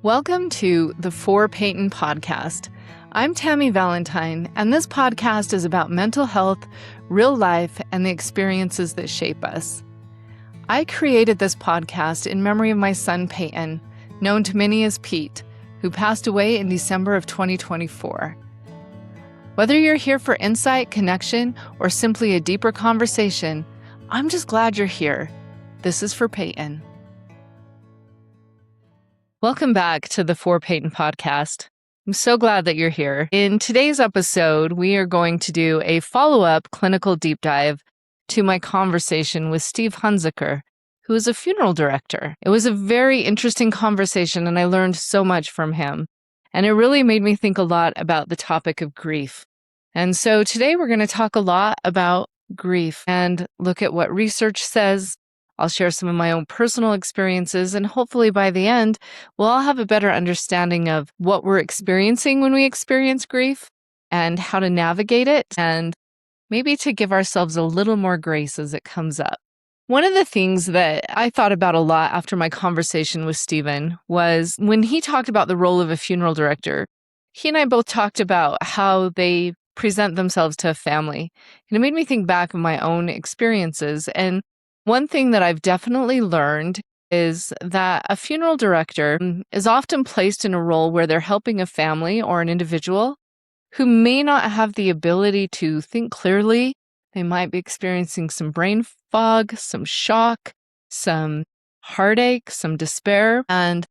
Welcome to the For Peyton podcast. I'm Tami Valentine, and this podcast is about mental health, real life, and the experiences that shape us. I created this podcast in memory of my son, Peyton, known to many as Pete, who passed away in December of 2024. Whether you're here for insight, connection, or simply a deeper conversation, I'm just glad you're here. This is For Peyton. Welcome back to the For Peyton podcast. I'm so glad that you're here. In today's episode, we are going to do a follow-up clinical deep dive to my conversation with Steve Hunzeker, who is a funeral director. It was a very interesting conversation, and I learned so much from him. And it really made me think a lot about the topic of grief. And so today we're going to talk a lot about grief and look at what research says. I'll share some of my own personal experiences, and hopefully by the end, we'll all have a better understanding of what we're experiencing when we experience grief and how to navigate it, and maybe to give ourselves a little more grace as it comes up. One of the things that I thought about a lot after my conversation with Stephen was when he talked about the role of a funeral director. He and I both talked about how they present themselves to a family, and it made me think back of my own experiences. And one thing that I've definitely learned is that a funeral director is often placed in a role where they're helping a family or an individual who may not have the ability to think clearly. They might be experiencing some brain fog, some shock, some heartache, some despair. And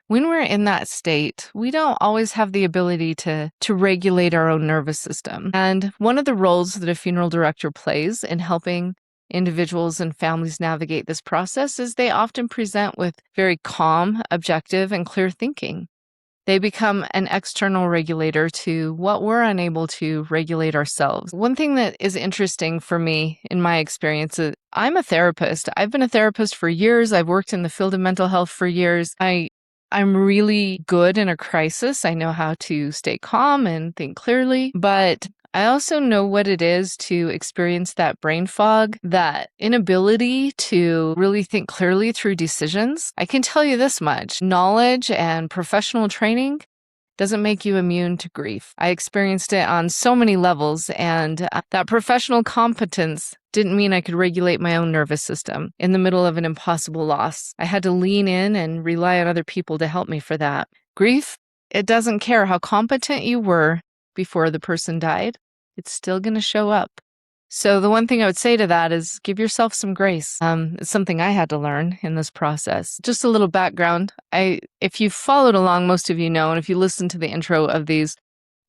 when we're in that state, we don't always have the ability to regulate our own nervous system. And one of the roles that a funeral director plays in helping individuals and families navigate this process is they often present with very calm, objective, and clear thinking. They become an external regulator to what we're unable to regulate ourselves. One thing that is interesting for me in my experience is I'm a therapist. I've been a therapist for years. I've worked in the field of mental health for years. I'm really good in a crisis. I know how to stay calm and think clearly, but I also know what it is to experience that brain fog, that inability to really think clearly through decisions. I can tell you this much: knowledge and professional training doesn't make you immune to grief. I experienced it on so many levels, and that professional competence didn't mean I could regulate my own nervous system in the middle of an impossible loss. I had to lean in and rely on other people to help me for that. Grief, it doesn't care how competent you were before the person died, it's still going to show up. So the one thing I would say to that is give yourself some grace. It's something I had to learn in this process. Just a little background. If you followed along, most of you know, and if you listen to the intro of these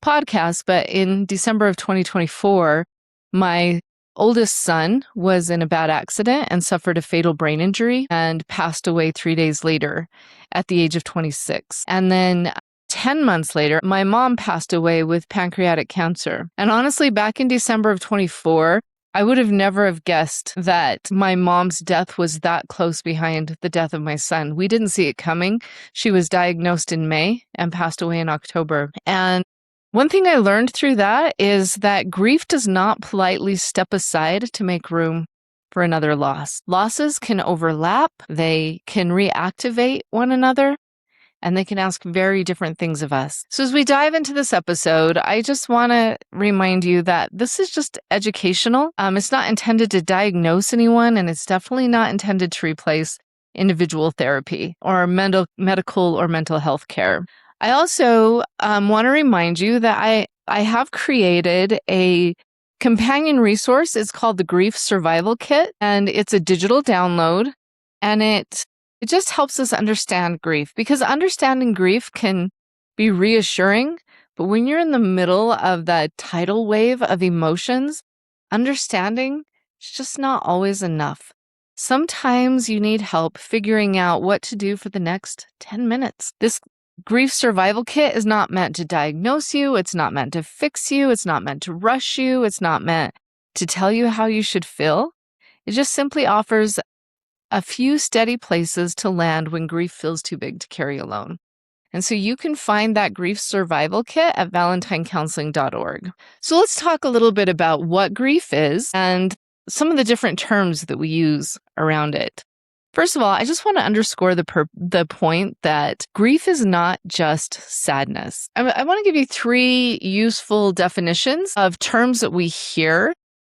podcasts, but in December of 2024, my oldest son was in a bad accident and suffered a fatal brain injury and passed away 3 days later at the age of 26. And then 10 months later, my mom passed away with pancreatic cancer. And honestly, back in December of 24, I would have never have guessed that my mom's death was that close behind the death of my son. We didn't see it coming. She was diagnosed in May and passed away in October. And one thing I learned through that is that grief does not politely step aside to make room for another loss. Losses can overlap, they can reactivate one another, and they can ask very different things of us. So as we dive into this episode, I just want to remind you that this is just educational. It's not intended to diagnose anyone, and it's definitely not intended to replace individual therapy or medical or mental health care. I also want to remind you that I have created a companion resource. It's called the Grief Survival Kit, and it's a digital download, and it just helps us understand grief, because understanding grief can be reassuring, but when you're in the middle of that tidal wave of emotions, understanding is just not always enough. Sometimes you need help figuring out what to do for the next 10 minutes. This Grief Survival Kit is not meant to diagnose you. It's not meant to fix you. It's not meant to rush you. It's not meant to tell you how you should feel. It just simply offers a few steady places to land when grief feels too big to carry alone. And so you can find that Grief Survival Kit at valentinecounseling.org. So let's talk a little bit about what grief is and some of the different terms that we use around it. First of all, I just want to underscore the point that grief is not just sadness. I want to give you 3 useful definitions of terms that we hear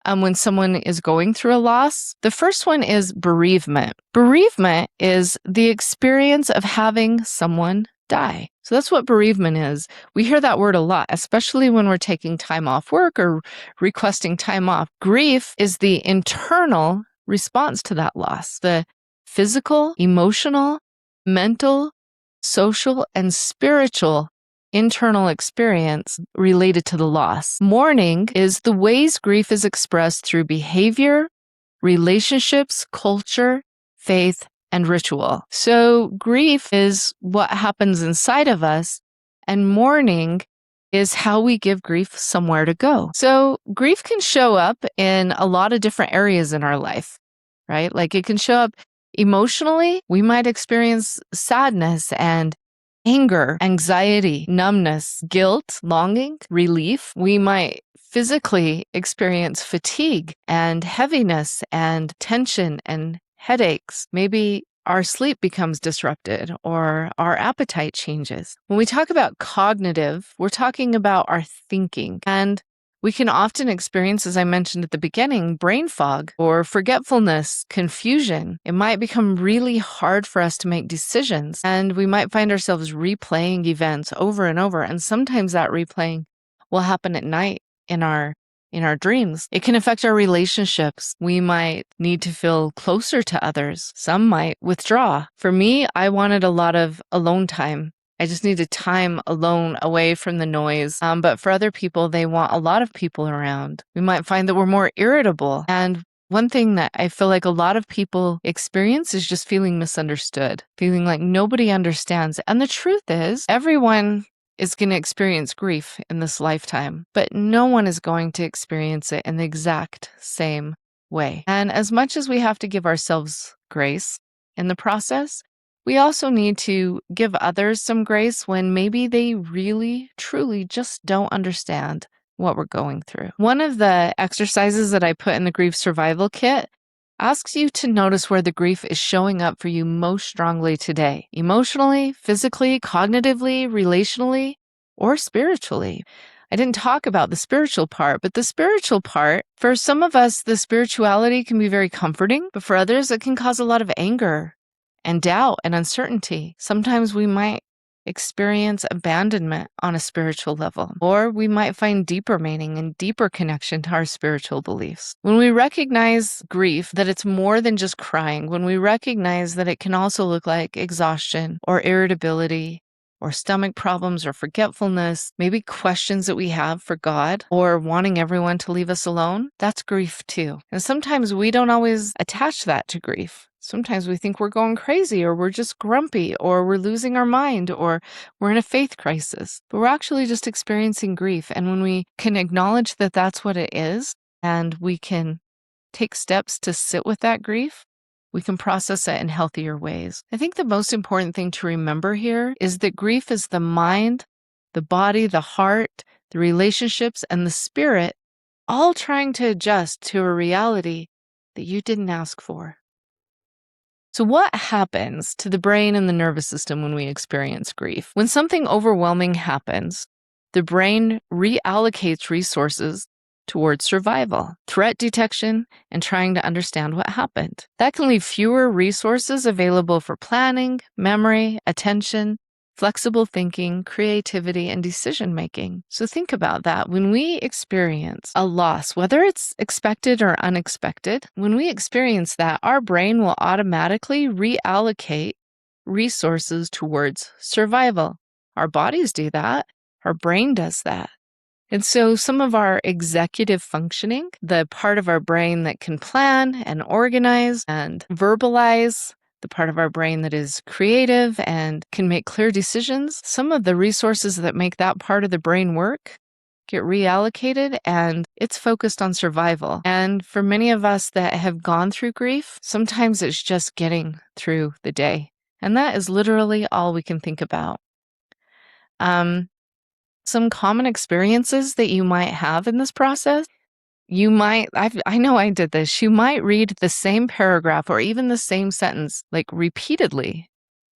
when someone is going through a loss. The first one is bereavement. Bereavement is the experience of having someone die. So that's what bereavement is. We hear that word a lot, especially when we're taking time off work or requesting time off. Grief is the internal response to that loss, the physical, emotional, mental, social, and spiritual internal experience related to the loss. Mourning is the ways grief is expressed through behavior, relationships, culture, faith, and ritual. So grief is what happens inside of us, and mourning is how we give grief somewhere to go. So grief can show up in a lot of different areas in our life, right? Like it can show up emotionally. We might experience sadness and anger, anxiety, numbness, guilt, longing, relief. We might physically experience fatigue and heaviness and tension and headaches. Maybe our sleep becomes disrupted or our appetite changes. When we talk about cognitive, we're talking about our thinking. And we can often experience, as I mentioned at the beginning, brain fog or forgetfulness, confusion. It might become really hard for us to make decisions, and we might find ourselves replaying events over and over. And sometimes that replaying will happen at night in our dreams. It can affect our relationships. We might need to feel closer to others. Some might withdraw. For me, I wanted a lot of alone time. I just needed time alone, away from the noise. But for other people, they want a lot of people around. We might find that we're more irritable. And one thing that I feel like a lot of people experience is just feeling misunderstood, feeling like nobody understands. And the truth is, everyone is going to experience grief in this lifetime, but no one is going to experience it in the exact same way. And as much as we have to give ourselves grace in the process, we also need to give others some grace when maybe they really, truly just don't understand what we're going through. One of the exercises that I put in the grief survival kit asks you to notice where the grief is showing up for you most strongly today, emotionally, physically, cognitively, relationally, or spiritually. I didn't talk about the spiritual part, but the spiritual part, for some of us, the spirituality can be very comforting, but for others, it can cause a lot of anger and doubt and uncertainty. Sometimes we might experience abandonment on a spiritual level, or we might find deeper meaning and deeper connection to our spiritual beliefs. When we recognize grief, that it's more than just crying, when we recognize that it can also look like exhaustion or irritability or stomach problems or forgetfulness, maybe questions that we have for God or wanting everyone to leave us alone, that's grief too. And sometimes we don't always attach that to grief. Sometimes we think we're going crazy, or we're just grumpy, or we're losing our mind, or we're in a faith crisis. But we're actually just experiencing grief. And when we can acknowledge that that's what it is, and we can take steps to sit with that grief, we can process it in healthier ways. I think the most important thing to remember here is that grief is the mind, the body, the heart, the relationships, and the spirit all trying to adjust to a reality that you didn't ask for. So what happens to the brain and the nervous system when we experience grief? When something overwhelming happens, the brain reallocates resources towards survival, threat detection, and trying to understand what happened. That can leave fewer resources available for planning, memory, attention, flexible thinking, creativity, and decision-making. So think about that. When we experience a loss, whether it's expected or unexpected, when we experience that, our brain will automatically reallocate resources towards survival. Our bodies do that. Our brain does that. And so some of our executive functioning, the part of our brain that can plan and organize and verbalize, the part of our brain that is creative and can make clear decisions, some of the resources that make that part of the brain work get reallocated, and it's focused on survival. And for many of us that have gone through grief, sometimes it's just getting through the day. And that is literally all we can think about. Some common experiences that you might have in this process I know I did this. You might read the same paragraph or even the same sentence like repeatedly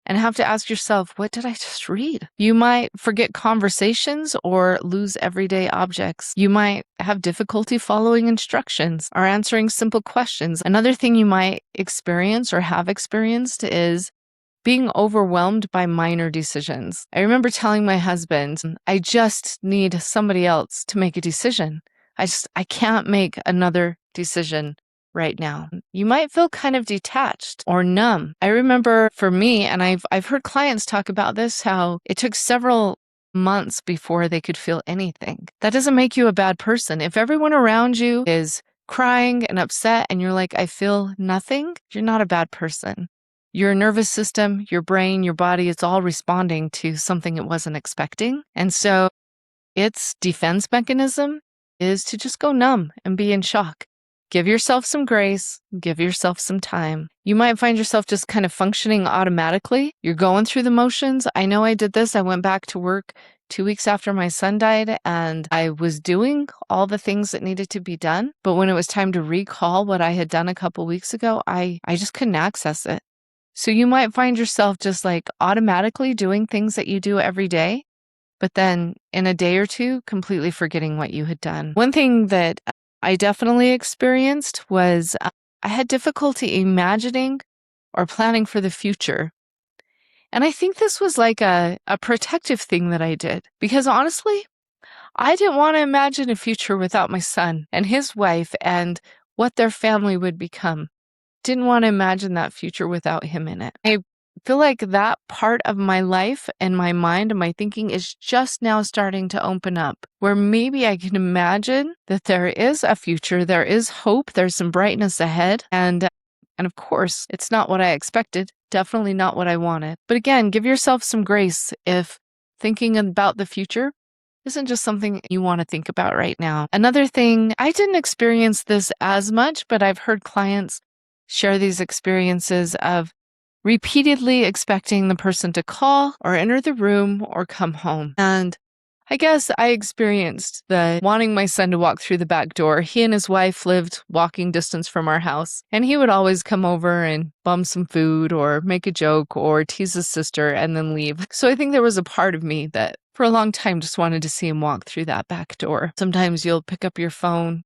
and have to ask yourself, what did I just read? You might forget conversations or lose everyday objects. You might have difficulty following instructions or answering simple questions. Another thing you might experience or have experienced is being overwhelmed by minor decisions. I remember telling my husband, I just need somebody else to make a decision. I can't make another decision right now. You might feel kind of detached or numb. I remember for me, and I've heard clients talk about this, how it took several months before they could feel anything. That doesn't make you a bad person. If everyone around you is crying and upset and you're like, I feel nothing, you're not a bad person. Your nervous system, your brain, your body, it's all responding to something it wasn't expecting. And so its defense mechanism is to just go numb and be in shock. Give yourself some grace, give yourself some time. You might find yourself just kind of functioning automatically. You're going through the motions. I know I did this. I went back to work 2 weeks after my son died, and I was doing all the things that needed to be done. But when it was time to recall what I had done a couple weeks ago, I just couldn't access it. So you might find yourself just like automatically doing things that you do every day, but then in a day or two, completely forgetting what you had done. One thing that I definitely experienced was I had difficulty imagining or planning for the future. And I think this was like a protective thing that I did, because honestly, I didn't want to imagine a future without my son and his wife and what their family would become. Didn't want to imagine that future without him in it. I feel like that part of my life and my mind and my thinking is just now starting to open up, where maybe I can imagine that there is a future, there is hope, there's some brightness ahead. And of course, it's not what I expected, definitely not what I wanted. But again, give yourself some grace if thinking about the future isn't just something you want to think about right now. Another thing, I didn't experience this as much, but I've heard clients share these experiences of repeatedly expecting the person to call or enter the room or come home. And I guess I experienced the wanting my son to walk through the back door. He and his wife lived walking distance from our house, and he would always come over and bum some food or make a joke or tease his sister and then leave. So I think there was a part of me that for a long time just wanted to see him walk through that back door. Sometimes you'll pick up your phone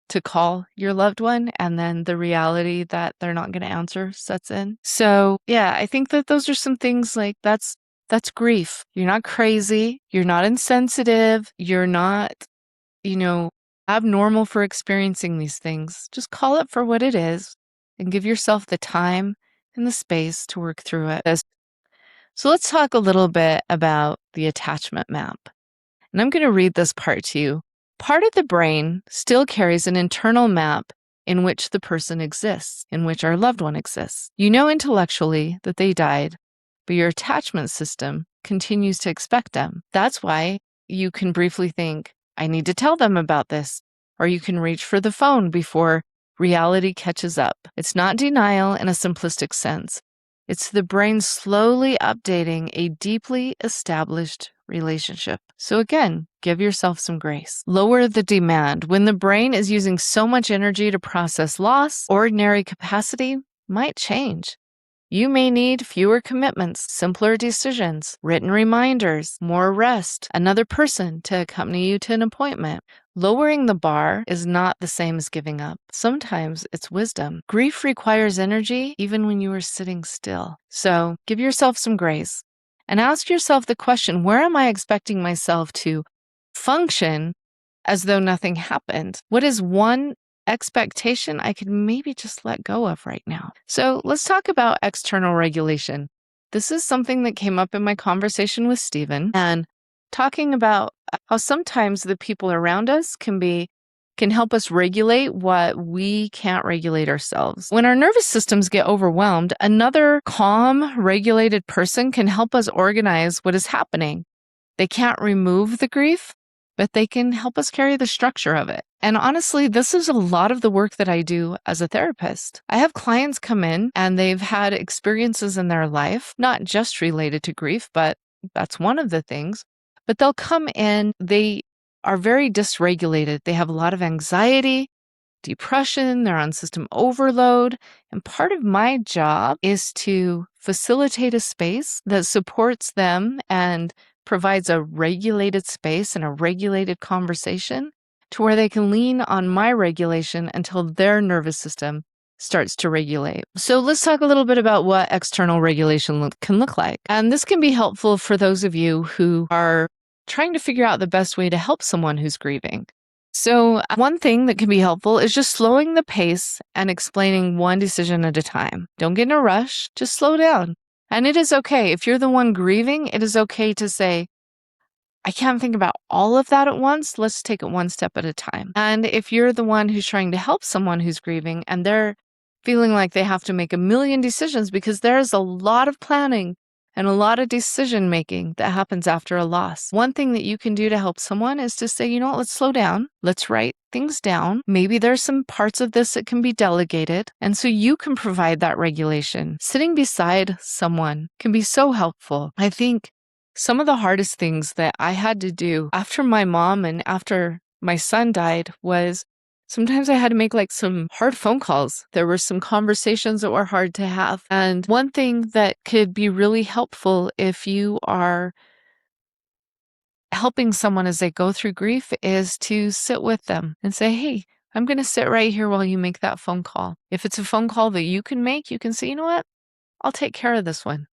to call your loved one, and then the reality that they're not going to answer sets in. So yeah, I think that those are some things like that's grief. You're not crazy. You're not insensitive. You're not, abnormal for experiencing these things. Just call it for what it is and give yourself the time and the space to work through it. So let's talk a little bit about the attachment map. And I'm going to read this part to you. Part of the brain still carries an internal map in which the person exists, in which our loved one exists. You know intellectually that they died, but your attachment system continues to expect them. That's why you can briefly think, I need to tell them about this, or you can reach for the phone before reality catches up. It's not denial in a simplistic sense. It's the brain slowly updating a deeply established relationship. So again, give yourself some grace. Lower the demand. When the brain is using so much energy to process loss, ordinary capacity might change. You may need fewer commitments, simpler decisions, written reminders, more rest, another person to accompany you to an appointment. Lowering the bar is not the same as giving up. Sometimes it's wisdom. Grief requires energy even when you are sitting still. So give yourself some grace and ask yourself the question, where am I expecting myself to function as though nothing happened? What is one expectation I could maybe just let go of right now? So let's talk about external regulation. This is something that came up in my conversation with Stephen, and talking about how sometimes the people around us can help us regulate what we can't regulate ourselves. When our nervous systems get overwhelmed, another calm, regulated person can help us organize what is happening. They can't remove the grief, but they can help us carry the structure of it. And honestly, this is a lot of the work that I do as a therapist. I have clients come in and they've had experiences in their life, not just related to grief, but that's one of the things. But they'll come in, they are very dysregulated. They have a lot of anxiety, depression, they're on system overload. And part of my job is to facilitate a space that supports them and provides a regulated space and a regulated conversation to where they can lean on my regulation until their nervous system starts to regulate. So let's talk a little bit about what external regulation can look like. And this can be helpful for those of you who are trying to figure out the best way to help someone who's grieving. So one thing that can be helpful is just slowing the pace and explaining one decision at a time. Don't get in a rush, just slow down. And it is okay. If you're the one grieving, it is okay to say, I can't think about all of that at once. Let's take it one step at a time. And if you're the one who's trying to help someone who's grieving and they're feeling like they have to make a million decisions because there's a lot of planning and a lot of decision making that happens after a loss. One thing that you can do to help someone is to say, you know what, let's slow down. Let's write things down. Maybe there's some parts of this that can be delegated. And so you can provide that regulation. Sitting beside someone can be so helpful. I think some of the hardest things that I had to do after my mom and after my son died was sometimes I had to make like some hard phone calls. There were some conversations that were hard to have. And one thing that could be really helpful if you are helping someone as they go through grief is to sit with them and say, hey, I'm going to sit right here while you make that phone call. If it's a phone call that you can make, you can say, you know what? I'll take care of this one.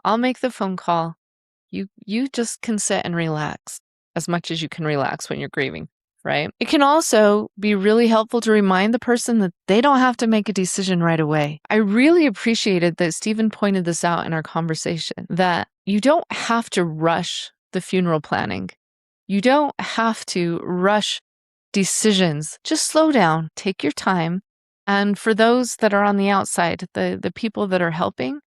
I'll make the phone call. You just can sit and relax as much as you can relax when you're grieving. Right? It can also be really helpful to remind the person that they don't have to make a decision right away. I really appreciated that Stephen pointed this out in our conversation, that you don't have to rush the funeral planning. You don't have to rush decisions. Just slow down, take your time. And for those that are on the outside, the people that are helping,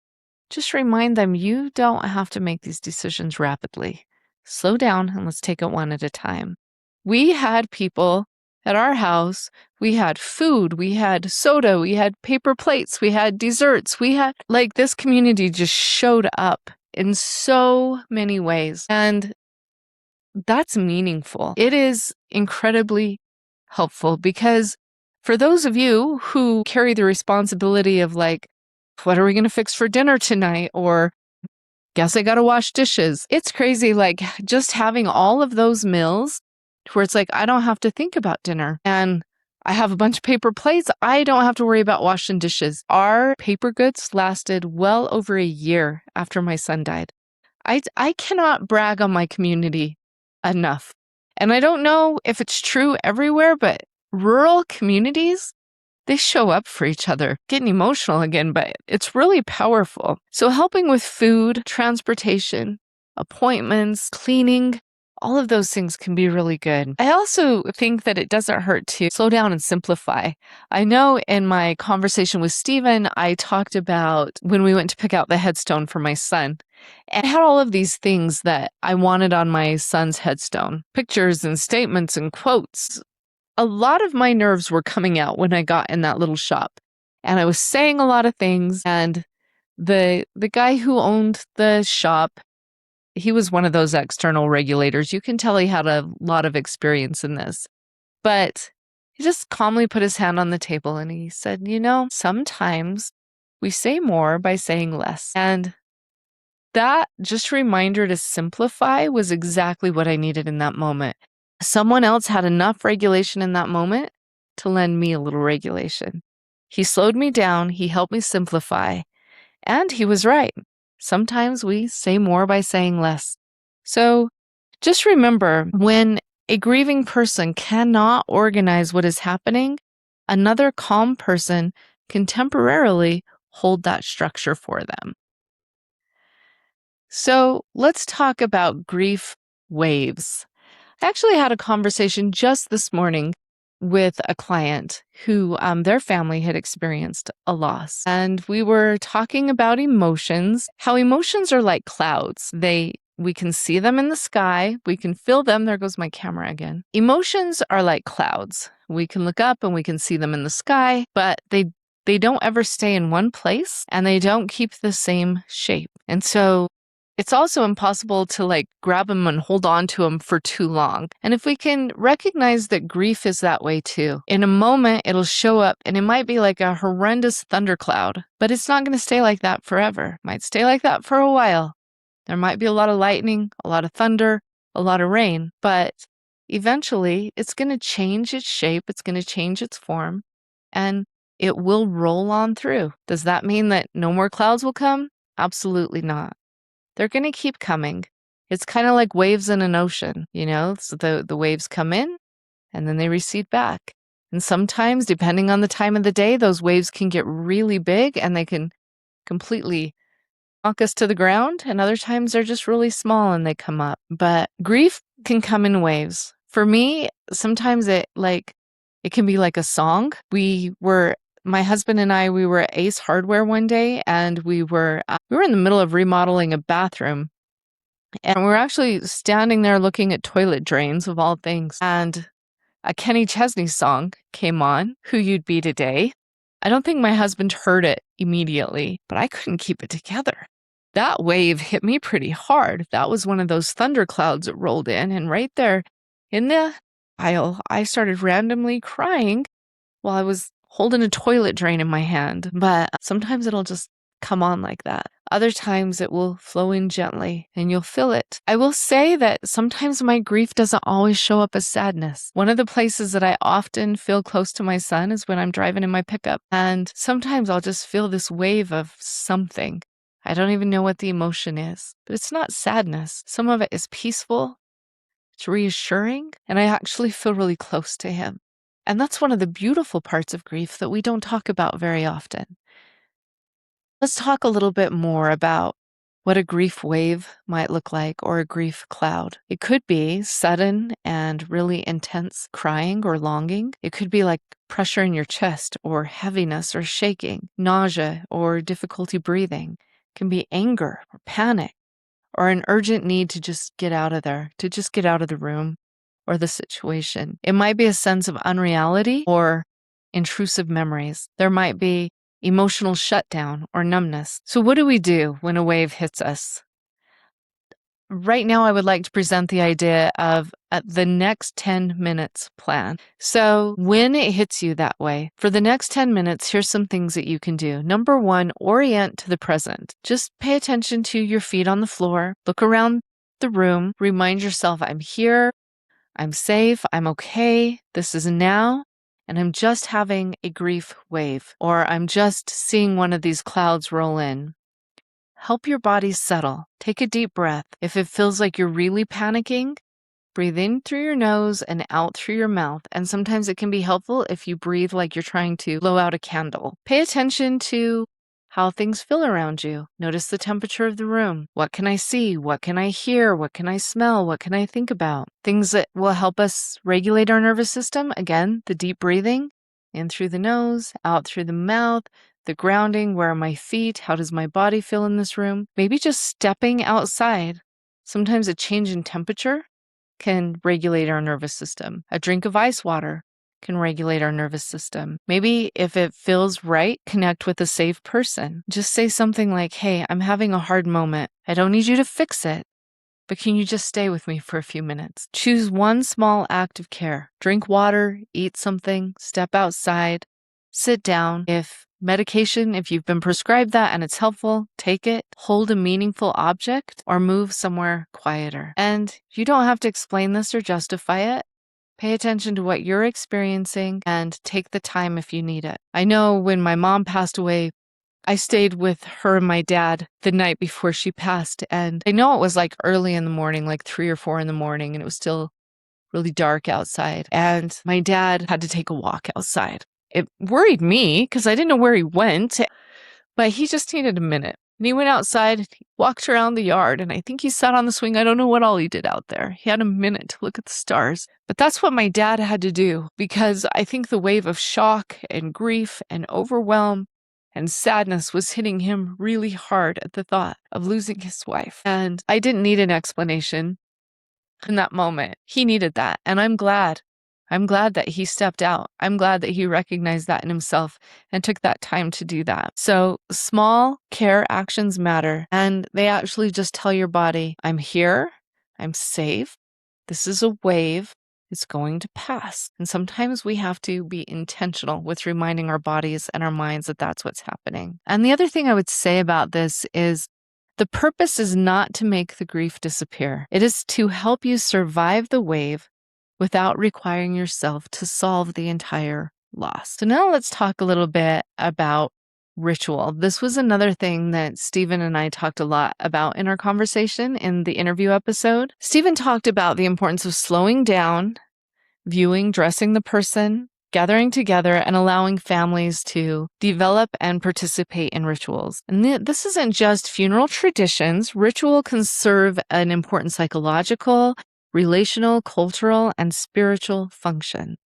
just remind them you don't have to make these decisions rapidly. Slow down and let's take it one at a time. We had people at our house, we had food, we had soda, we had paper plates, we had desserts, this community just showed up in so many ways. And that's meaningful. It is incredibly helpful because for those of you who carry the responsibility of like, what are we going to fix for dinner tonight? Or guess I got to wash dishes. It's crazy. Like just having all of those meals where it's like, I don't have to think about dinner and I have a bunch of paper plates. I don't have to worry about washing dishes. Our paper goods lasted well over a year after my son died. I cannot brag on my community enough. And I don't know if it's true everywhere, but rural communities, they show up for each other. Getting emotional again, but it's really powerful. So helping with food, transportation, appointments, cleaning, all of those things can be really good. I also think that it doesn't hurt to slow down and simplify. I know in my conversation with Stephen, I talked about when we went to pick out the headstone for my son. And I had all of these things that I wanted on my son's headstone. Pictures and statements and quotes. A lot of my nerves were coming out when I got in that little shop. And I was saying a lot of things. And the guy who owned the shop, he was one of those external regulators. You can tell he had a lot of experience in this. But he just calmly put his hand on the table and he said, you know, sometimes we say more by saying less. And that just reminder to simplify was exactly what I needed in that moment. Someone else had enough regulation in that moment to lend me a little regulation. He slowed me down. He helped me simplify. And he was right. Sometimes we say more by saying less. So just remember, when a grieving person cannot organize what is happening, another calm person can temporarily hold that structure for them. So let's talk about grief waves. I actually had a conversation just this morning with a client who their family had experienced a loss. And we were talking about emotions, how emotions are like clouds. We can see them in the sky. We can feel them. There goes my camera again. Emotions are like clouds. We can look up and we can see them in the sky, but they don't ever stay in one place and they don't keep the same shape. And so it's also impossible to like grab them and hold on to them for too long. And if we can recognize that grief is that way too, in a moment it'll show up and it might be like a horrendous thundercloud, but it's not going to stay like that forever. It might stay like that for a while. There might be a lot of lightning, a lot of thunder, a lot of rain, but eventually it's going to change its shape, it's going to change its form, and it will roll on through. Does that mean that no more clouds will come? Absolutely not. They're going to keep coming. It's kind of like waves in an ocean, So the waves come in and then they recede back. And sometimes, depending on the time of the day, those waves can get really big and they can completely knock us to the ground. And other times they're just really small and they come up. But grief can come in waves. For me, sometimes it can be like a song. My husband and I, we were at Ace Hardware one day, and we were in the middle of remodeling a bathroom, and we were actually standing there looking at toilet drains of all things, and a Kenny Chesney song came on, Who You'd Be Today. I don't think my husband heard it immediately, but I couldn't keep it together. That wave hit me pretty hard. That was one of those thunderclouds that rolled in, and right there in the aisle, I started randomly crying while I was holding a toilet drain in my hand. But sometimes it'll just come on like that. Other times it will flow in gently and you'll feel it. I will say that sometimes my grief doesn't always show up as sadness. One of the places that I often feel close to my son is when I'm driving in my pickup. And sometimes I'll just feel this wave of something. I don't even know what the emotion is, but it's not sadness. Some of it is peaceful. It's reassuring. And I actually feel really close to him. And that's one of the beautiful parts of grief that we don't talk about very often. Let's talk a little bit more about what a grief wave might look like, or a grief cloud. It could be sudden and really intense crying or longing. It could be like pressure in your chest, or heaviness or shaking, nausea or difficulty breathing. It can be anger or panic, or an urgent need to just get out of there, to just get out of the room or the situation. It might be a sense of unreality or intrusive memories. There might be emotional shutdown or numbness. So what do we do when a wave hits us? Right now, I would like to present the idea of the next 10 minutes plan. So when it hits you that way, for the next 10 minutes, here's some things that you can do. Number one, orient to the present. Just pay attention to your feet on the floor. Look around the room. Remind yourself, I'm here. I'm safe, I'm okay, this is now, and I'm just having a grief wave, or I'm just seeing one of these clouds roll in. Help your body settle. Take a deep breath. If it feels like you're really panicking, breathe in through your nose and out through your mouth. And sometimes it can be helpful if you breathe like you're trying to blow out a candle. Pay attention to how things feel around you. Notice the temperature of the room. What can I see? What can I hear? What can I smell? What can I think about? Things that will help us regulate our nervous system. Again, the deep breathing, in through the nose, out through the mouth, the grounding. Where are my feet? How does my body feel in this room? Maybe just stepping outside. Sometimes a change in temperature can regulate our nervous system. A drink of ice water can regulate our nervous system. Maybe if it feels right, connect with a safe person. Just say something like, hey, I'm having a hard moment. I don't need you to fix it, but can you just stay with me for a few minutes? Choose one small act of care. Drink water, eat something, step outside, sit down. If you've been prescribed that and it's helpful, take it. Hold a meaningful object or move somewhere quieter. And you don't have to explain this or justify it. Pay attention to what you're experiencing and take the time if you need it. I know when my mom passed away, I stayed with her and my dad the night before she passed. And I know it was like early in the morning, like 3 or 4 in the morning, and it was still really dark outside. And my dad had to take a walk outside. It worried me because I didn't know where he went, but he just needed a minute. And he went outside, he walked around the yard, and I think he sat on the swing. I don't know what all he did out there. He had a minute to look at the stars. But that's what my dad had to do, because I think the wave of shock and grief and overwhelm and sadness was hitting him really hard at the thought of losing his wife. And I didn't need an explanation in that moment. He needed that. And I'm glad I'm glad that he stepped out. I'm glad that he recognized that in himself and took that time to do that. So small care actions matter, and they actually just tell your body, I'm here, I'm safe, this is a wave, it's going to pass. And sometimes we have to be intentional with reminding our bodies and our minds that that's what's happening. And the other thing I would say about this is the purpose is not to make the grief disappear. It is to help you survive the wave without requiring yourself to solve the entire loss. So now let's talk a little bit about ritual. This was another thing that Stephen and I talked a lot about in our conversation in the interview episode. Stephen talked about the importance of slowing down, viewing, dressing the person, gathering together, and allowing families to develop and participate in rituals. And this isn't just funeral traditions. Ritual can serve an important psychological, relational, cultural, and spiritual function.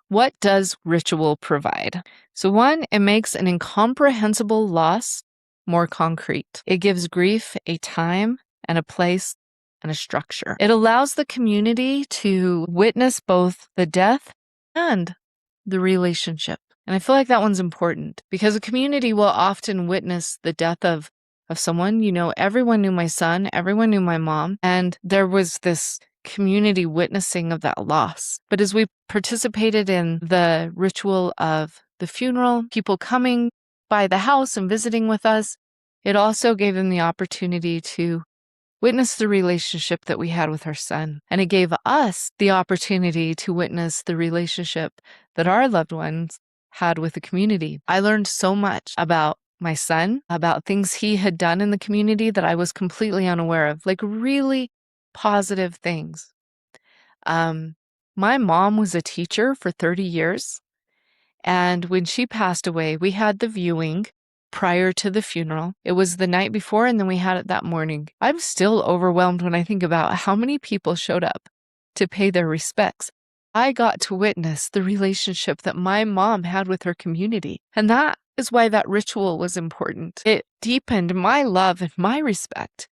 What does ritual provide? So one, it makes an incomprehensible loss more concrete. It gives grief a time and a place and a structure. It allows the community to witness both the death and the relationship. And I feel like that one's important because a community will often witness the death of someone. You know, everyone knew my son, everyone knew my mom, and there was this community witnessing of that loss. But as we participated in the ritual of the funeral, people coming by the house and visiting with us, it also gave them the opportunity to witness the relationship that we had with our son. And it gave us the opportunity to witness the relationship that our loved ones had with the community. I learned so much about my son, about things he had done in the community that I was completely unaware of, like really positive things. My mom was a teacher for 30 years. And when she passed away, we had the viewing prior to the funeral. It was the night before, and then we had it that morning. I'm still overwhelmed when I think about how many people showed up to pay their respects. I got to witness the relationship that my mom had with her community. And that is why that ritual was important. It deepened my love and my respect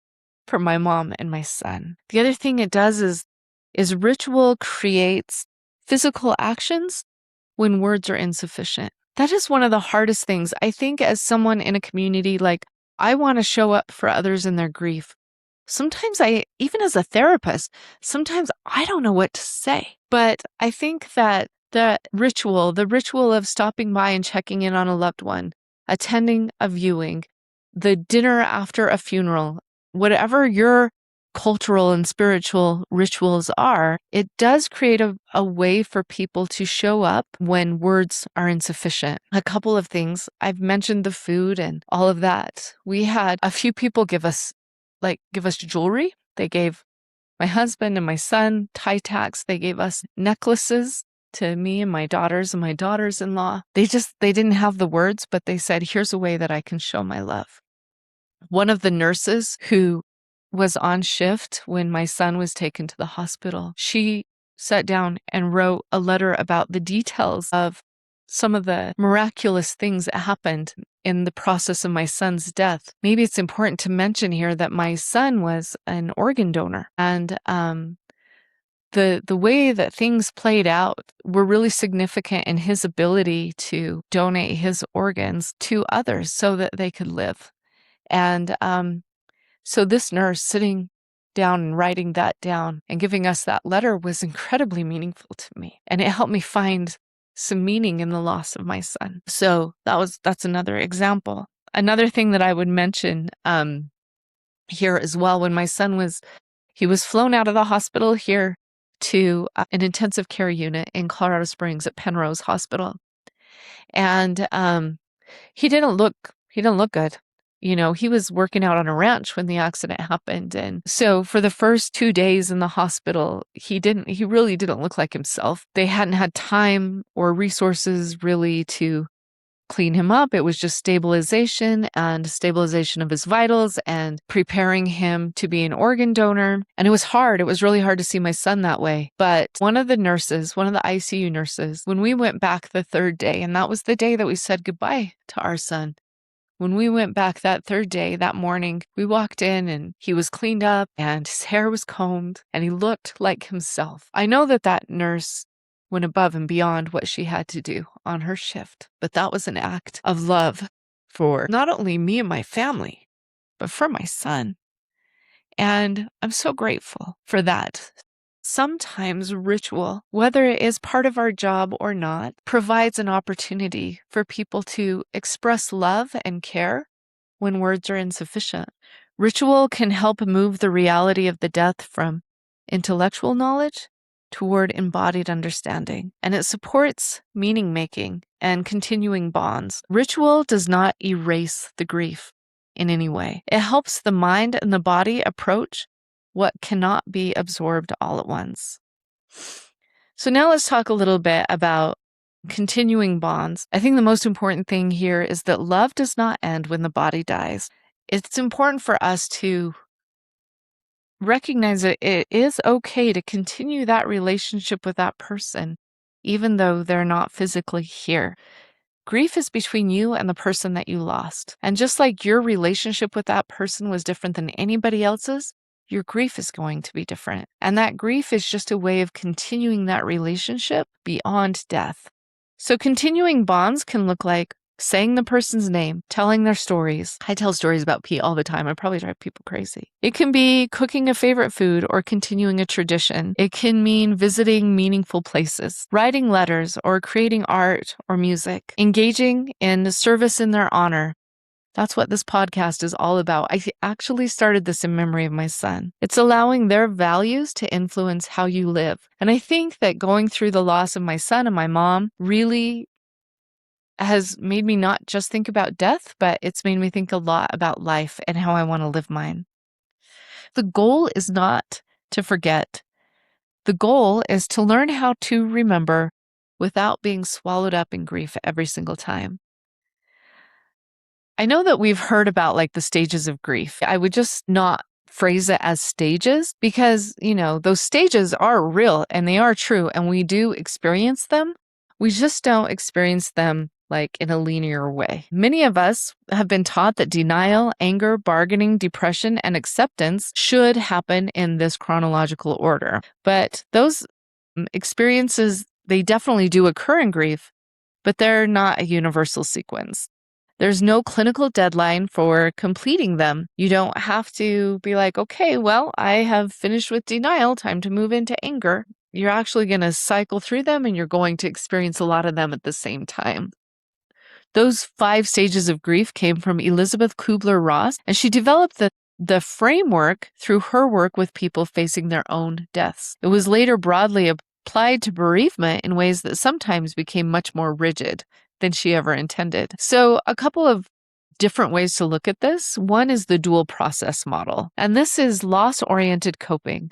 for my mom and my son. The other thing it does is ritual creates physical actions when words are insufficient. That is one of the hardest things. I think as someone in a community, like I want to show up for others in their grief. Sometimes even as a therapist, sometimes I don't know what to say. But I think that the ritual of stopping by and checking in on a loved one, attending a viewing, the dinner after a funeral, whatever your cultural and spiritual rituals are, it does create a way for people to show up when words are insufficient. A couple of things. I've mentioned the food and all of that. We had a few people give us jewelry. They gave my husband and my son tie tacks. They gave us necklaces to me and my daughters and my daughters-in-law. They didn't have the words, but they said, here's a way that I can show my love. One of the nurses who was on shift when my son was taken to the hospital, she sat down and wrote a letter about the details of some of the miraculous things that happened in the process of my son's death. Maybe it's important to mention here that my son was an organ donor, and the way that things played out were really significant in his ability to donate his organs to others so that they could live. And so this nurse sitting down and writing that down and giving us that letter was incredibly meaningful to me. And it helped me find some meaning in the loss of my son. So that's another example. Another thing that I would mention here as well, when my son was flown out of the hospital here to an intensive care unit in Colorado Springs at Penrose Hospital. And he didn't look good. You know, he was working out on a ranch when the accident happened. And so for the first 2 days in the hospital, he really didn't look like himself. They hadn't had time or resources really to clean him up. It was just stabilization of his vitals and preparing him to be an organ donor. And it was hard. It was really hard to see my son that way. But one of the ICU nurses, when we went back the third day, and that was the day that we said goodbye to our son. When we went back that third day, that morning, we walked in and he was cleaned up and his hair was combed and he looked like himself. I know that nurse went above and beyond what she had to do on her shift. But that was an act of love for not only me and my family, but for my son. And I'm so grateful for that. Sometimes ritual, whether it is part of our job or not, provides an opportunity for people to express love and care when words are insufficient. Ritual can help move the reality of the death from intellectual knowledge toward embodied understanding, and it supports meaning making and continuing bonds. Ritual does not erase the grief in any way. It helps the mind and the body approach what cannot be absorbed all at once. So now let's talk a little bit about continuing bonds. I think the most important thing here is that love does not end when the body dies. It's important for us to recognize that it is okay to continue that relationship with that person, even though they're not physically here. Grief is between you and the person that you lost. And just like your relationship with that person was different than anybody else's, your grief is going to be different. And that grief is just a way of continuing that relationship beyond death. So continuing bonds can look like saying the person's name, telling their stories. I tell stories about Pete all the time. I probably drive people crazy. It can be cooking a favorite food or continuing a tradition. It can mean visiting meaningful places, writing letters or creating art or music, engaging in service in their honor. That's what this podcast is all about. I actually started this in memory of my son. It's allowing their values to influence how you live. And I think that going through the loss of my son and my mom really has made me not just think about death, but it's made me think a lot about life and how I want to live mine. The goal is not to forget. The goal is to learn how to remember without being swallowed up in grief every single time. I know that we've heard about like the stages of grief. I would just not phrase it as stages because, those stages are real and they are true and we do experience them. We just don't experience them like in a linear way. Many of us have been taught that denial, anger, bargaining, depression, and acceptance should happen in this chronological order. But those experiences, they definitely do occur in grief, but they're not a universal sequence. There's no clinical deadline for completing them. You don't have to be like, okay, well, I have finished with denial, time to move into anger. You're actually going to cycle through them and you're going to experience a lot of them at the same time. Those 5 stages of grief came from Elizabeth Kubler-Ross, and she developed the framework through her work with people facing their own deaths. It was later broadly applied to bereavement in ways that sometimes became much more rigid than she ever intended. So a couple of different ways to look at this. One is the dual process model, and this is loss-oriented coping.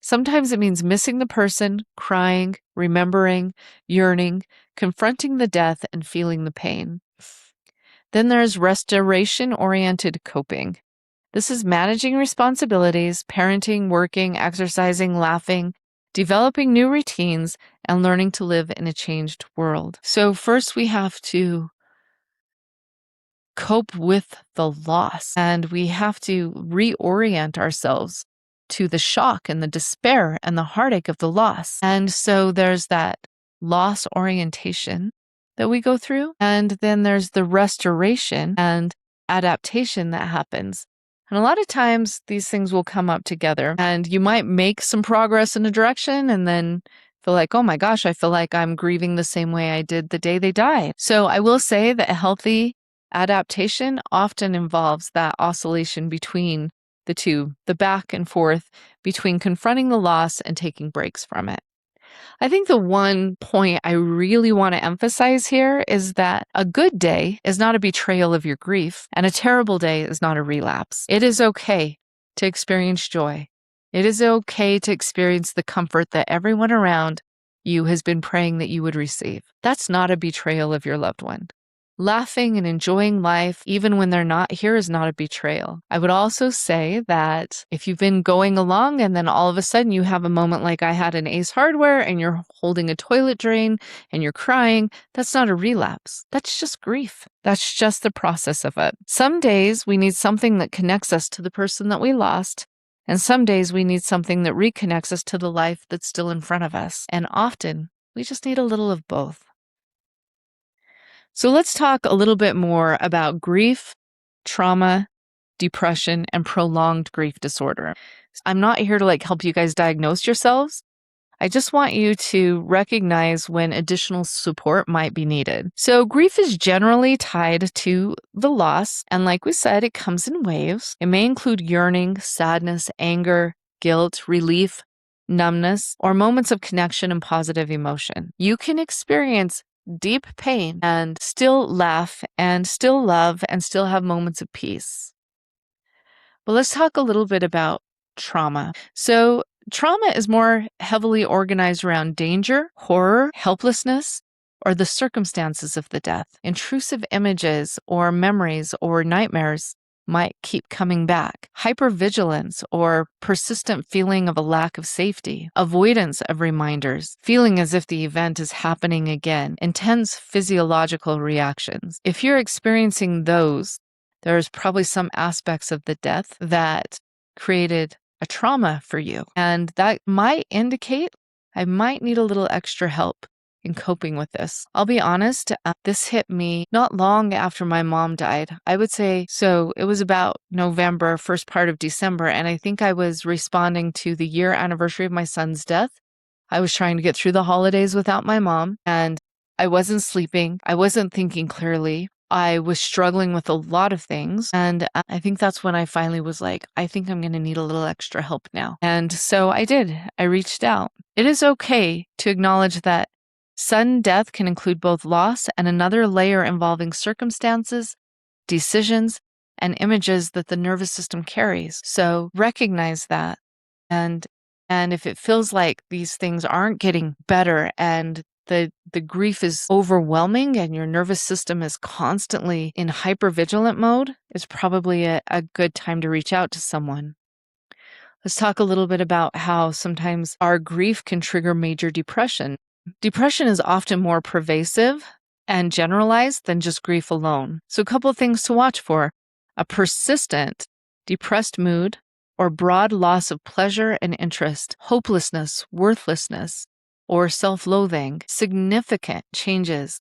Sometimes it means missing the person, crying, remembering, yearning, confronting the death, and feeling the pain. Then there's restoration-oriented coping. This is managing responsibilities, parenting, working, exercising, laughing, developing new routines, and learning to live in a changed world. So first we have to cope with the loss, and we have to reorient ourselves to the shock and the despair and the heartache of the loss. And so there's that loss orientation that we go through. And then there's the restoration and adaptation that happens. And a lot of times these things will come up together and you might make some progress in a direction and then feel like, oh my gosh, I feel like I'm grieving the same way I did the day they died. So I will say that a healthy adaptation often involves that oscillation between the two, the back and forth between confronting the loss and taking breaks from it. I think the one point I really want to emphasize here is that a good day is not a betrayal of your grief, and a terrible day is not a relapse. It is okay to experience joy. It is okay to experience the comfort that everyone around you has been praying that you would receive. That's not a betrayal of your loved one. Laughing and enjoying life, even when they're not here, is not a betrayal. I would also say that if you've been going along and then all of a sudden you have a moment like I had in Ace Hardware and you're holding a toilet drain and you're crying, that's not a relapse. That's just grief. That's just the process of it. Some days we need something that connects us to the person that we lost, and some days we need something that reconnects us to the life that's still in front of us. And often We just need a little of both. So let's talk a little bit more about grief, trauma, depression, and prolonged grief disorder. I'm not here to help you guys diagnose yourselves. I just want you to recognize when additional support might be needed. So grief is generally tied to the loss. And like we said, it comes in waves. It may include yearning, sadness, anger, guilt, relief, numbness, or moments of connection and positive emotion. You can experience deep pain and still laugh and still love and still have moments of peace. But let's talk a little bit about trauma. So trauma is more heavily organized around danger, horror, helplessness, or the circumstances of the death. Intrusive images or memories or nightmares might keep coming back. Hypervigilance or persistent feeling of a lack of safety. Avoidance of reminders. Feeling as if the event is happening again. Intense physiological reactions. If you're experiencing those, there's probably some aspects of the death that created a trauma for you. And that might indicate I might need a little extra help in coping with this. I'll be honest, this hit me not long after my mom died. I would say, so it was about November, first part of December, and I think I was responding to the year anniversary of my son's death. I was trying to get through the holidays without my mom, and I wasn't sleeping. I wasn't thinking clearly. I was struggling with a lot of things. And I think that's when I finally was like, I think I'm going to need a little extra help now. And so I did. I reached out. It is okay to acknowledge that sudden death can include both loss and another layer involving circumstances, decisions, and images that the nervous system carries. So recognize that. And if it feels like these things aren't getting better and the grief is overwhelming and your nervous system is constantly in hypervigilant mode, it's probably a good time to reach out to someone. Let's talk a little bit about how sometimes our grief can trigger major depression. Depression is often more pervasive and generalized than just grief alone. So a couple of things to watch for: a persistent depressed mood or broad loss of pleasure and interest, hopelessness, worthlessness, or self-loathing, significant changes.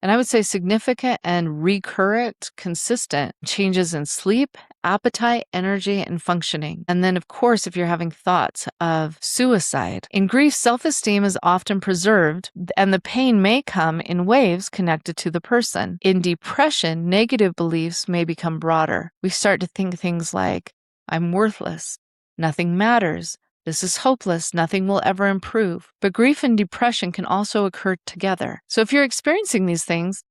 And I would say significant and recurrent, consistent changes in sleep, appetite, energy, and functioning. And then, of course, if you're having thoughts of suicide. In grief, self-esteem is often preserved, and the pain may come in waves connected to the person. In depression, negative beliefs may become broader. We start to think things like, I'm worthless, nothing matters, this is hopeless, nothing will ever improve. But grief and depression can also occur together. So if you're experiencing these things,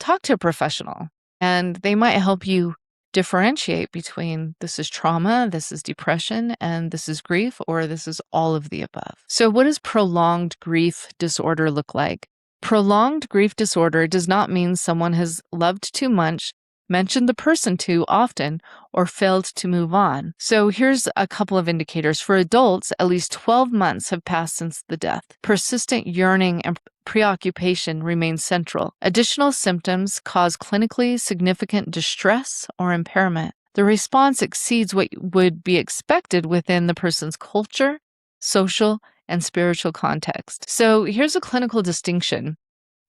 talk to a professional, and they might help you differentiate between this is trauma, this is depression, and this is grief, or this is all of the above. So what does prolonged grief disorder look like? Prolonged grief disorder does not mean someone has loved too much, mentioned the person too often, or failed to move on. So here's a couple of indicators. For adults, at least 12 months have passed since the death. Persistent yearning and preoccupation remain central. Additional symptoms cause clinically significant distress or impairment. The response exceeds what would be expected within the person's culture, social, and spiritual context. So here's a clinical distinction.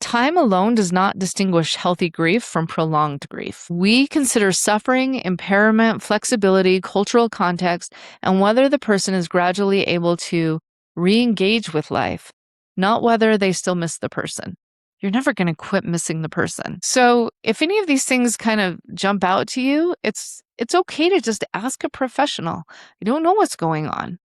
Time alone does not distinguish healthy grief from prolonged grief. We consider suffering, impairment, flexibility, cultural context, and whether the person is gradually able to re-engage with life, not whether they still miss the person. You're never going to quit missing the person. So if any of these things kind of jump out to you, it's okay to just ask a professional. You don't know what's going on.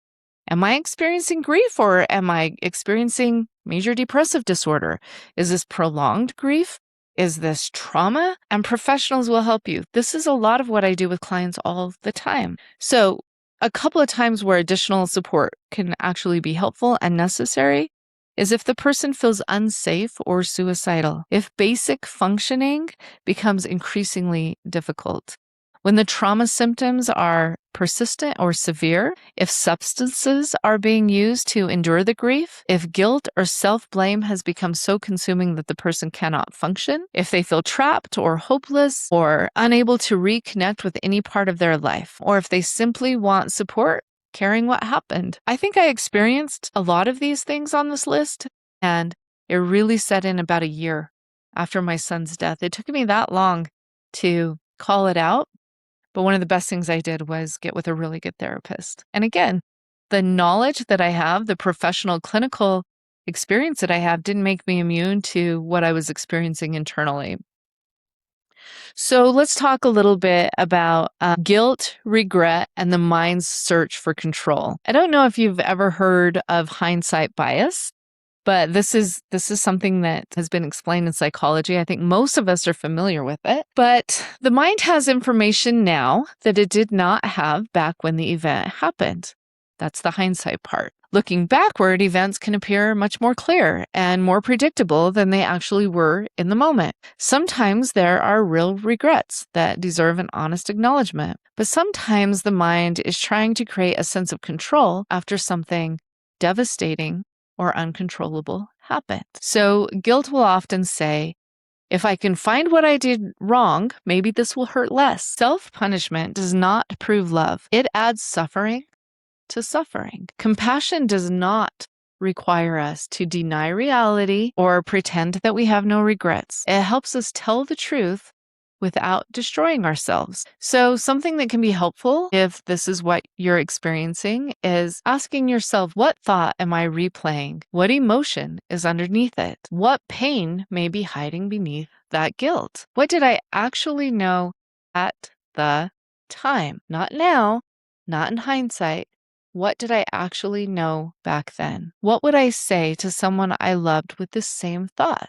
Am I experiencing grief, or am I experiencing major depressive disorder? Is this prolonged grief? Is this trauma? And professionals will help you. This is a lot of what I do with clients all the time. So a couple of times where additional support can actually be helpful and necessary is if the person feels unsafe or suicidal, if basic functioning becomes increasingly difficult, when the trauma symptoms are persistent or severe, if substances are being used to endure the grief, if guilt or self-blame has become so consuming that the person cannot function, if they feel trapped or hopeless or unable to reconnect with any part of their life, or if they simply want support carrying what happened. I think I experienced a lot of these things on this list, and It really set in about a year after my son's death. It took me that long to call it out. But one of the best things I did was get with a really good therapist. And again, the knowledge that I have, the professional clinical experience that I have, didn't make me immune to what I was experiencing internally. So let's talk a little bit about guilt, regret, and the mind's search for control. I don't know if you've ever heard of hindsight bias, but this is something that has been explained in psychology. I think most of us are familiar with it. But the mind has information now that it did not have back when the event happened. That's the hindsight part. Looking backward, events can appear much more clear and more predictable than they actually were in the moment. Sometimes there are real regrets that deserve an honest acknowledgement, but sometimes the mind is trying to create a sense of control after something devastating or uncontrollable happened. So guilt will often say, if I can find what I did wrong, maybe this will hurt less. Self-punishment does not prove love. It adds suffering to suffering. Compassion does not require us to deny reality or pretend that we have no regrets. It helps us tell the truth without destroying ourselves. So something that can be helpful if this is what you're experiencing is asking yourself, what thought am I replaying? What emotion is underneath it? What pain may be hiding beneath that guilt? What did I actually know at the time? Not now, not in hindsight. What did I actually know back then? What would I say to someone I loved with the same thought?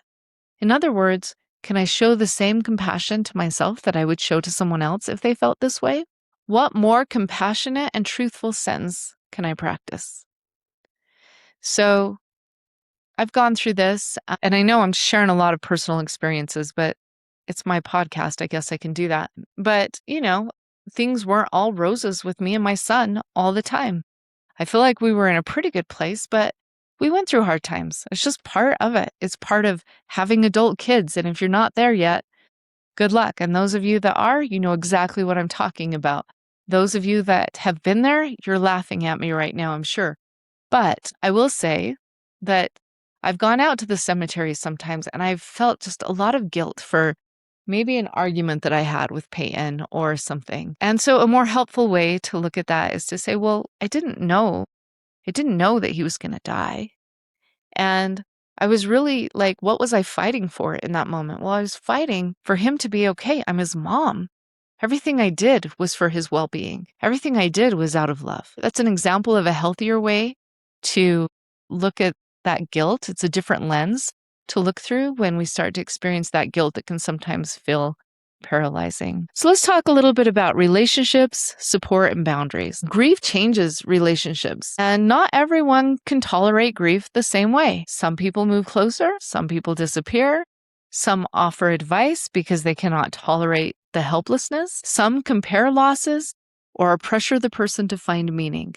In other words, can I show the same compassion to myself that I would show to someone else if they felt this way? What more compassionate and truthful sentence can I practice? So I've gone through this, and I know I'm sharing a lot of personal experiences, but it's my podcast. I guess I can do that. But, things weren't all roses with me and my son all the time. I feel like we were in a pretty good place, but we went through hard times. It's just part of it. It's part of having adult kids. And if you're not there yet, good luck. And those of you that are, you know exactly what I'm talking about. Those of you that have been there, you're laughing at me right now, I'm sure. But I will say that I've gone out to the cemetery sometimes and I've felt just a lot of guilt for maybe an argument that I had with Peyton or something. And so a more helpful way to look at that is to say, well, I didn't know that he was going to die. And I was really like, what was I fighting for in that moment? Well, I was fighting for him to be okay. I'm his mom. Everything I did was for his well-being. Everything I did was out of love. That's an example of a healthier way to look at that guilt. It's a different lens to look through when we start to experience that guilt that can sometimes feel paralyzing. So let's talk a little bit about relationships, support, and boundaries. Grief changes relationships, and not everyone can tolerate grief the same way. Some people move closer, some people disappear, some offer advice because they cannot tolerate the helplessness, some compare losses or pressure the person to find meaning.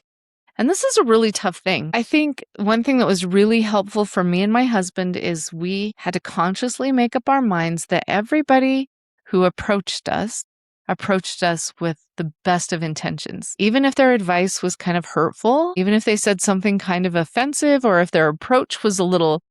And this is a really tough thing. I think one thing that was really helpful for me and my husband is we had to consciously make up our minds that everybody who approached us with the best of intentions. Even if their advice was kind of hurtful, even if they said something kind of offensive, or if their approach was a little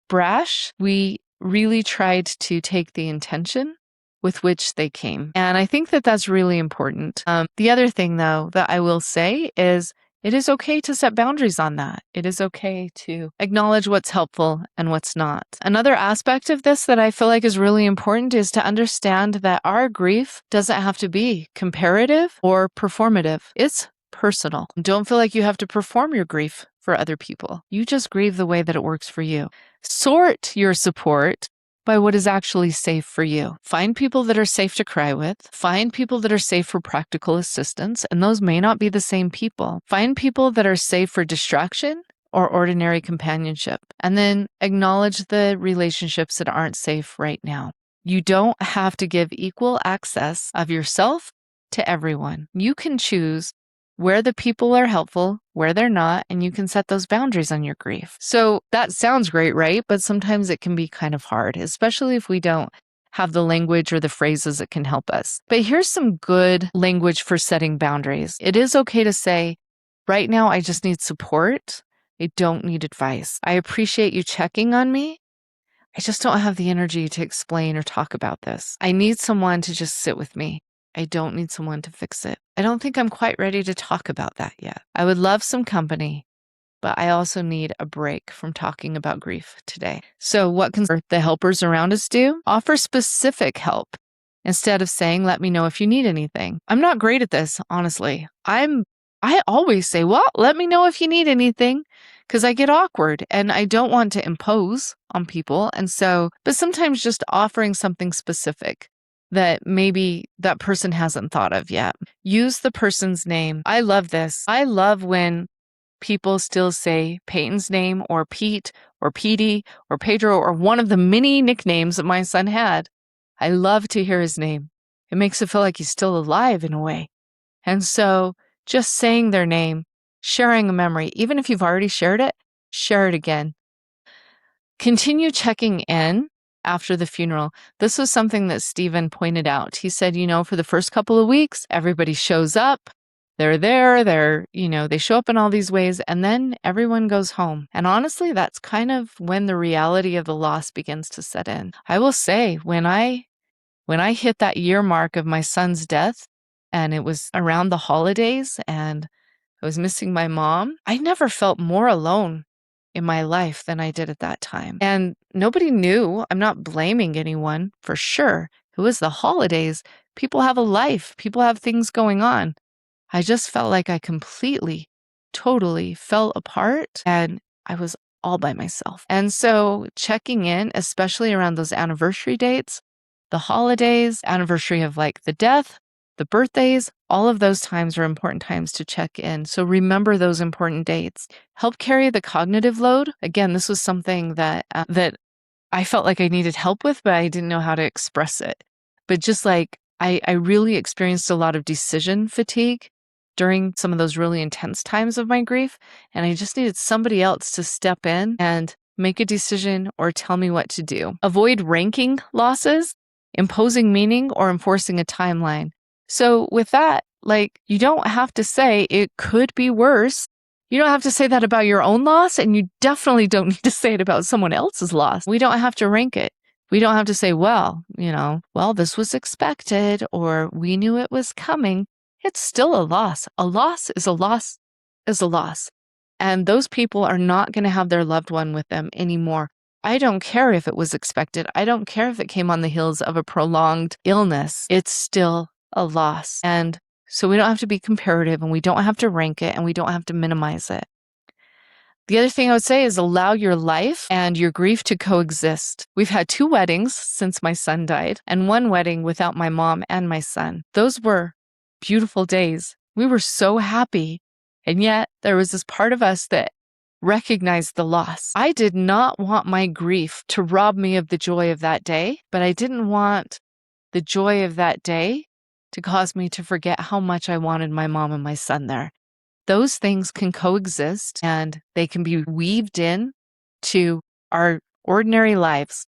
brash, we really tried to take the intention with which they came. And I think that that's really important. The other thing, though, that I will say is it is okay to set boundaries on that. It is okay to acknowledge what's helpful and what's not. Another aspect of this that I feel like is really important is to understand that our grief doesn't have to be comparative or performative. It's personal. Don't feel like you have to perform your grief for other people. You just grieve the way that it works for you. Sort your support by what is actually safe for you. Find people that are safe to cry with. Find people that are safe for practical assistance, and those may not be the same people. Find people that are safe for distraction or ordinary companionship, and then acknowledge the relationships that aren't safe right now. You don't have to give equal access of yourself to everyone. You can choose where the people are helpful, where they're not, and you can set those boundaries on your grief. So that sounds great, right? But sometimes it can be kind of hard, especially if we don't have the language or the phrases that can help us. But here's some good language for setting boundaries. It is okay to say, right now, I just need support. I don't need advice. I appreciate you checking on me, I just don't have the energy to explain or talk about this. I need someone to just sit with me. I don't need someone to fix it. I don't think I'm quite ready to talk about that yet. I would love some company, but I also need a break from talking about grief today. So what can the helpers around us do? Offer specific help instead of saying, let me know if you need anything. I'm not great at this, honestly. I always say, well, let me know if you need anything, because I get awkward and I don't want to impose on people. And so, but sometimes just offering something specific that maybe that person hasn't thought of yet. Use the person's name. I love this. I love when people still say Peyton's name or Pete or Petey or Pedro or one of the many nicknames that my son had. I love to hear his name. It makes it feel like he's still alive in a way. And so just saying their name, sharing a memory, even if you've already shared it, share it again. Continue checking in after the funeral. This was something that Stephen pointed out. He said, for the first couple of weeks, everybody shows up. They're there, they show up in all these ways, and then everyone goes home. And honestly, that's kind of when the reality of the loss begins to set in. I will say, when I hit that year mark of my son's death, and it was around the holidays, and I was missing my mom, I never felt more alone in my life than I did at that time. And nobody knew. I'm not blaming anyone, for sure. It was the holidays. People have a life. People have things going on. I just felt like I completely, totally fell apart, and I was all by myself. And so checking in, especially around those anniversary dates, the holidays, anniversary of like the death, the birthdays, all of those times are important times to check in. So remember those important dates. Help carry the cognitive load. Again, this was something that I felt like I needed help with, but I didn't know how to express it. But just like I really experienced a lot of decision fatigue during some of those really intense times of my grief, and I just needed somebody else to step in and make a decision or tell me what to do. Avoid ranking losses, imposing meaning, or enforcing a timeline. So with that, you don't have to say it could be worse. You don't have to say that about your own loss, and you definitely don't need to say it about someone else's loss. We don't have to rank it. We don't have to say, well, this was expected, or we knew it was coming. It's still a loss. A loss is a loss is a loss. And those people are not going to have their loved one with them anymore. I don't care if it was expected. I don't care if it came on the heels of a prolonged illness. It's still a loss. And so we don't have to be comparative, and we don't have to rank it, and we don't have to minimize it. The other thing I would say is allow your life and your grief to coexist. We've had 2 weddings since my son died, and 1 wedding without my mom and my son. Those were beautiful days. We were so happy. And yet there was this part of us that recognized the loss. I did not want my grief to rob me of the joy of that day, but I didn't want the joy of that day to cause me to forget how much I wanted my mom and my son there. Those things can coexist, and they can be weaved in to our ordinary lives.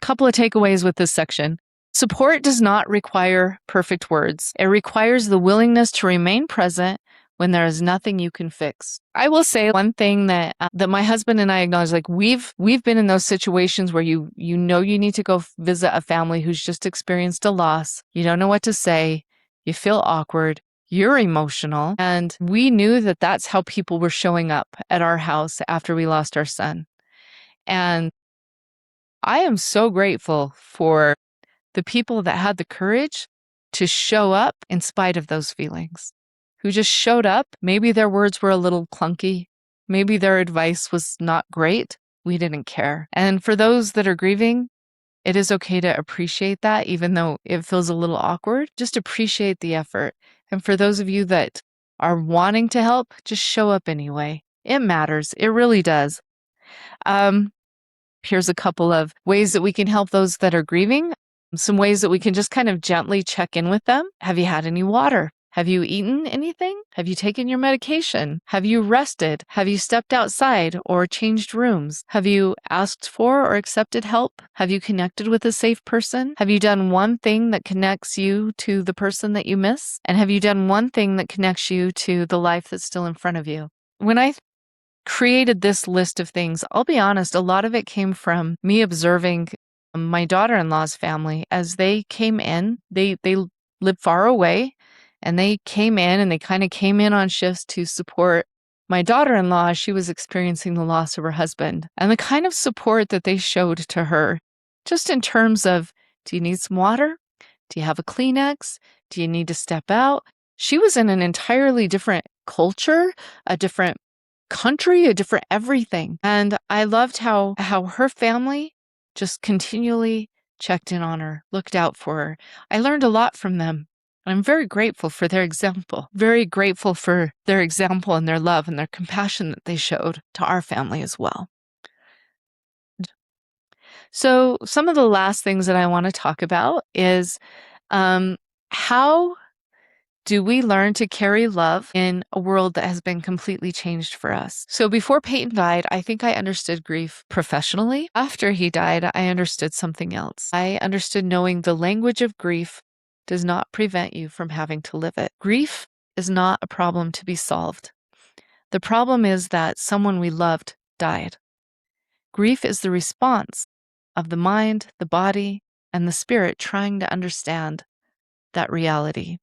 A couple of takeaways with this section. Support does not require perfect words. It requires the willingness to remain present when there is nothing you can fix. I will say one thing that my husband and I acknowledge, we've been in those situations where you need to go visit a family who's just experienced a loss. You don't know what to say. You feel awkward. You're emotional. And we knew that that's how people were showing up at our house after we lost our son. And I am so grateful for the people that had the courage to show up in spite of those feelings, who just showed up. Maybe their words were a little clunky. Maybe their advice was not great. We didn't care. And for those that are grieving, it is okay to appreciate that, even though it feels a little awkward. Just appreciate the effort. And for those of you that are wanting to help, just show up anyway. It matters. It really does. Here's a couple of ways that we can help those that are grieving. Some ways that we can just kind of gently check in with them. Have you had any water? Have you eaten anything? Have you taken your medication? Have you rested? Have you stepped outside or changed rooms? Have you asked for or accepted help? Have you connected with a safe person? Have you done one thing that connects you to the person that you miss? And have you done one thing that connects you to the life that's still in front of you? When I created this list of things. I'll be honest, a lot of it came from me observing my daughter-in-law's family as they came in. They lived far away, and they came in, and they kind of came in on shifts to support my daughter-in-law. She was experiencing the loss of her husband, and the kind of support that they showed to her, just in terms of, do you need some water? Do you have a Kleenex? Do you need to step out? She was in an entirely different culture, a different country, a different everything. And I loved how her family just continually checked in on her, looked out for her. I learned a lot from them. I'm very grateful for their example, very grateful for their example and their love and their compassion that they showed to our family as well. So some of the last things that I want to talk about is how do we learn to carry love in a world that has been completely changed for us? So before Peyton died, I think I understood grief professionally. After he died, I understood something else. I understood knowing the language of grief does not prevent you from having to live it. Grief is not a problem to be solved. The problem is that someone we loved died. Grief is the response of the mind, the body, and the spirit trying to understand that reality.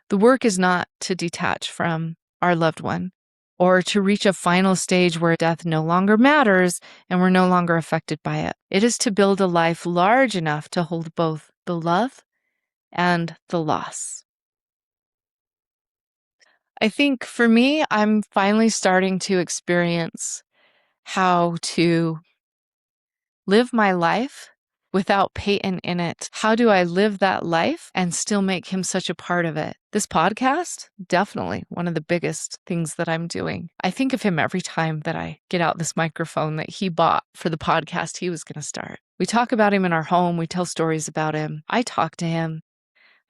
The work is not to detach from our loved one or to reach a final stage where death no longer matters and we're no longer affected by it. It is to build a life large enough to hold both the love and the loss. I think for me, I'm finally starting to experience how to live my life without Peyton in it. How do I live that life and still make him such a part of it? This podcast, definitely one of the biggest things that I'm doing. I think of him every time that I get out this microphone that he bought for the podcast he was going to start. We talk about him in our home. We tell stories about him. I talk to him.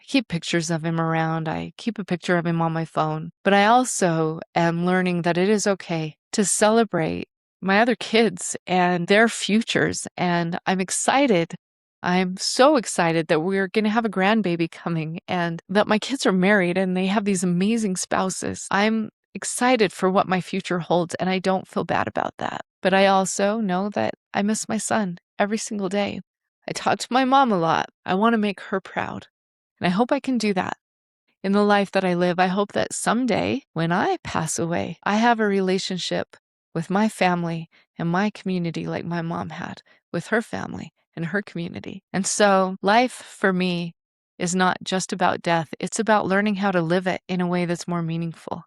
I keep pictures of him around. I keep a picture of him on my phone. But I also am learning that it is okay to celebrate my other kids and their futures. And I'm excited. I'm so excited that we're going to have a grandbaby coming and that my kids are married and they have these amazing spouses. I'm excited for what my future holds, and I don't feel bad about that. But I also know that I miss my son every single day. I talk to my mom a lot. I want to make her proud. And I hope I can do that in the life that I live. I hope that someday when I pass away, I have a relationship with my family and my community like my mom had with her family and her community. And so life for me is not just about death. It's about learning how to live it in a way that's more meaningful.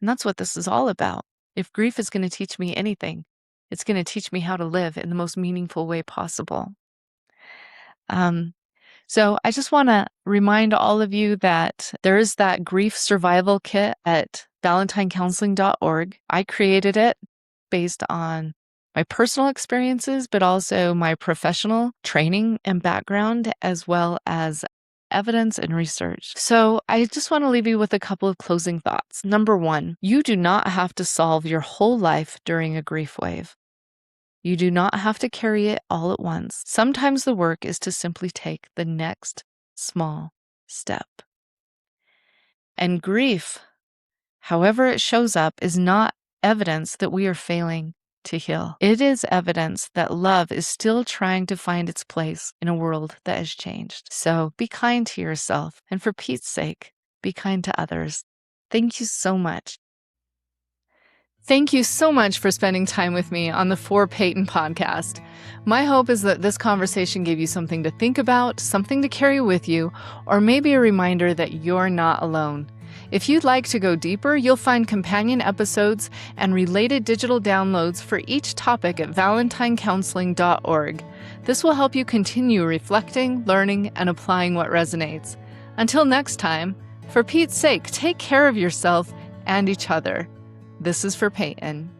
And that's what this is all about. If grief is going to teach me anything, it's going to teach me how to live in the most meaningful way possible. So I just want to remind all of you that there is that grief survival kit at valentinecounseling.org. I created it based on my personal experiences, but also my professional training and background, as well as evidence and research. So I just want to leave you with a couple of closing thoughts. Number one, you do not have to solve your whole life during a grief wave. You do not have to carry it all at once. Sometimes the work is to simply take the next small step. And grief, however it shows up, is not evidence that we are failing to heal. It is evidence that love is still trying to find its place in a world that has changed. So be kind to yourself, and for Pete's sake, be kind to others. Thank you so much. Thank you so much for spending time with me on the For Peyton podcast. My hope is that this conversation gave you something to think about, something to carry with you, or maybe a reminder that you're not alone. If you'd like to go deeper, you'll find companion episodes and related digital downloads for each topic at valentinecounseling.org. This will help you continue reflecting, learning, and applying what resonates. Until next time, for Pete's sake, take care of yourself and each other. This is for Peyton.